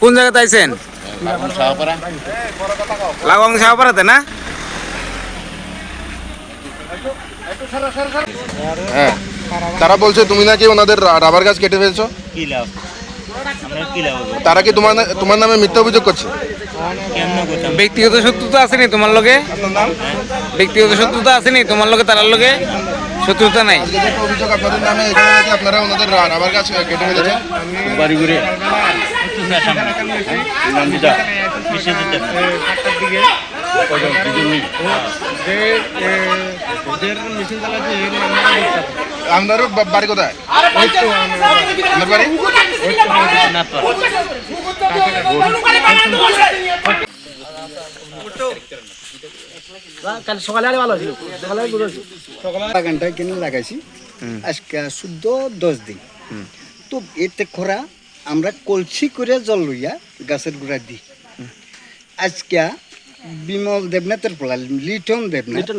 কোন জায়গাতে আইছেন? লাগাং শাহপাড়াতে না? হ্যাঁ, তারা বলছে তুমি নাকি ওনাদের রাবার গাছ কেটে ফেলছো। তারা কি তোমার নামে মিথ্যা অভিযোগ করছে? ব্যক্তিগত শত্রুতা আসেনি তোমার লগে? ব্যক্তিগত শত্রুতা আসেনি তোমার লগে? তার লগে শত্রুতা নাই? অভিযোগ আপনাদের নামে, এখানে নাকি আপনারা ওনাদের রাবার গাছ কেটে ফেলেছেন। বাড়ি ঘুরে আপনার বাড়ি কোথায়? আপনার বাড়ি বাগানটা কিনে লাগাইছি আজকে 14-10 দিন। তো এতে খরা আমরা কলসি করে জল লইয়া গাছের গোড়া দিই। আজকে বিমল দেবনাথের পোলা লিটন দেবনাথ,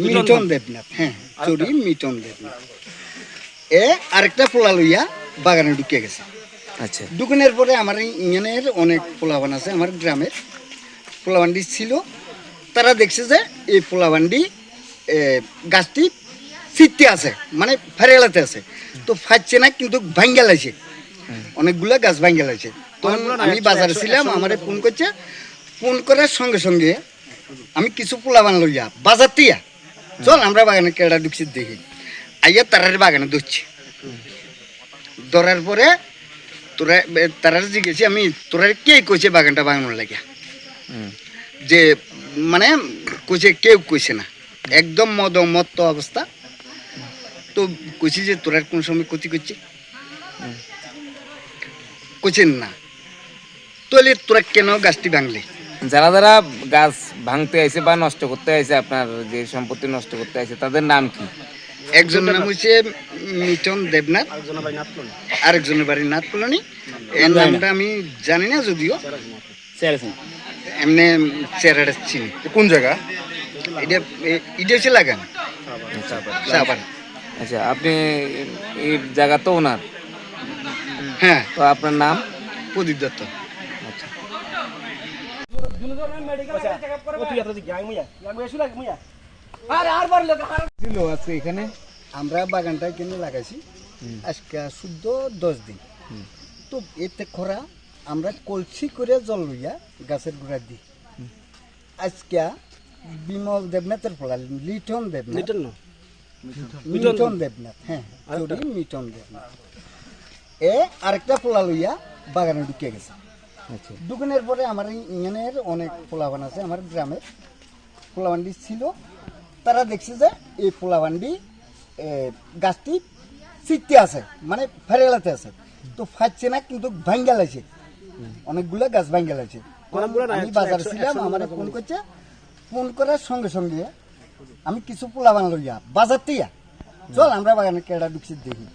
মিটন দেবনাথ, হ্যাঁ চুরি মিটন দেবনাথ আরেকটা পোলা লইয়া বাগানে ঢুকে গেছে। আচ্ছা, ঢুকানোর পরে আমার ইউনিয়নের অনেক পোলাবান আছে, আমার গ্রামের পোলাবান্ডি ছিল। তারা দেখছে যে এই পোলাবান্ডি গাছটি ফিরতে আছে, মানে ফেরেলাতে আছে। তো ফাটছে না, কিন্তু ভাঙ্গা লাগছে, অনেকগুলো গাছ ভাঙ্গা লাগছে। তখন আমি বাজারে ছিলাম, আমার ফোন করছে। ফোন করার সঙ্গে সঙ্গে আমি কিছু পোলাবান লইয়া বাজার তিয়া চল আমরা বাগানে কেডা ঢুকছি দেখি। আইয়া তারার বাগানে ধরছি। ধরার পরে তারা জিজ্ঞেছি আমি, তোরা কে কইছে বাগানটা বাগানোর লাগিয়া? যে মানে কইছে কেউ কইছে না, একদম মত্ত অবস্থা। তো কইছি যে তোরা কোন সময় ক্ষতি করছি? কইছেন না। তাহলে তোরা কেন গাছটি ভাঙলি? যারা যারা গাছ ভাঙতে আইছে বা নষ্ট করতে আইছে, আপনার যে সম্পত্তি নষ্ট করতে আইছে, তাদের নাম কি? একজনের নাম হচ্ছে মিটন দেবনাথ, আরেকজনের বাড়ি নাথপুলানি। এর নামটা আমি জানি না, যদিও এমনি চেহারাটা চিনি। কোন জায়গা এটা হচ্ছে লাগান শাহপাড়া। আচ্ছা, আপনি এই জায়গা তো ওনার? হ্যাঁ। তো আপনার নাম? প্রদীপ দত্ত। আচ্ছা, এখানে আমরা বাগানটা কিনে লাগাইছি আজকে 14-10 দিন। তো এতে খরা আমরা কলসি করে জল লইয়া গাছের গোড়া দিই। আজকে বিমল দেবনাথের পোলা লিটন দেবনাথ, মিটন দেবনাথ, হ্যাঁ চুরি মিটন দেবনাথ আরেকটা পোলা লইয়া বাগানে ঢুকে গেছে। ঢুকানোর পরে আমার ইউনিয়নের অনেক পোলাবান আছে, আমার গ্রামের পোলাবান্ডি ছিল। তারা দেখছে যে এই পোলাবান্ডি গাছটি ফিরতে আছে, মানে ফেরেলাতে আছে। তো ফাটছে না, কিন্তু ভাঙ্গা লাগছে, অনেকগুলো গাছ ভাঙ্গা লাগছে। আমি বাজারে ছিলাম, আমার ফোন করছে। ফোন করার সঙ্গে সঙ্গে আমি কিছু পোলাবান লইয়া বাজার তিয়া চল আমরা বাগানে কেডা ঢুকছি দেখি।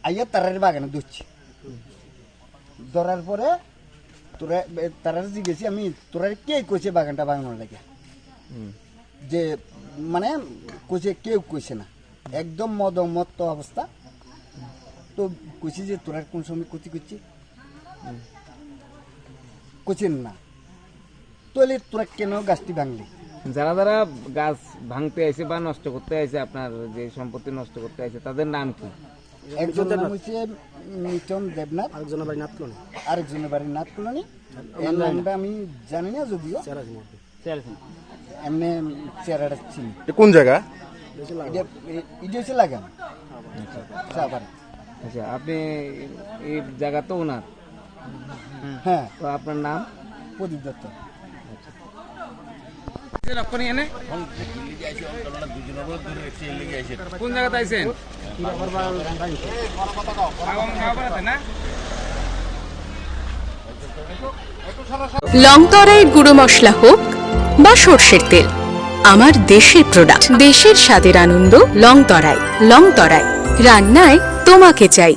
আইয়া তারার বাগানে ধরছি। ধরার পরে তারা জিজ্ঞেছি আমি, তোরা কে কইছে বাগানটা বাগানোর লাগে? যে মানে কইছে কেউ কইছে না, একদম মত্ত অবস্থা। তো কইছি যে তোরা কোন সময় ক্ষতি করছি? কইছেন না। তাহলে তোরা কেন গাছটি ভাঙলি? যারা যারা গাছ ভাঙতে আইছে বা নষ্ট করতে আইছে, আপনার যে সম্পত্তি নষ্ট করতে আইছে, তাদের নাম কি? একজনের নাম হচ্ছে মিটন দেবনাথ, আরেকজনের বাড়ি নাথপুলানি। এর নামটা আমি জানি না, যদিও এমনি চেহারাটা চিনি। কোন জায়গা এটা হচ্ছে লাগান শাহপাড়া। আচ্ছা, আপনি এই জায়গা তো ওনার? হ্যাঁ। তো আপনার নাম? প্রদীপ দত্ত। কোন জায়গাতে আইছেন? লংতরাই গুঁড়ো মশলা হোক বা সর্ষের তেল, আমার দেশের প্রোডাক্ট, দেশের স্বাদের আনন্দ। লংতরাই রান্নায় তোমাকে চাই।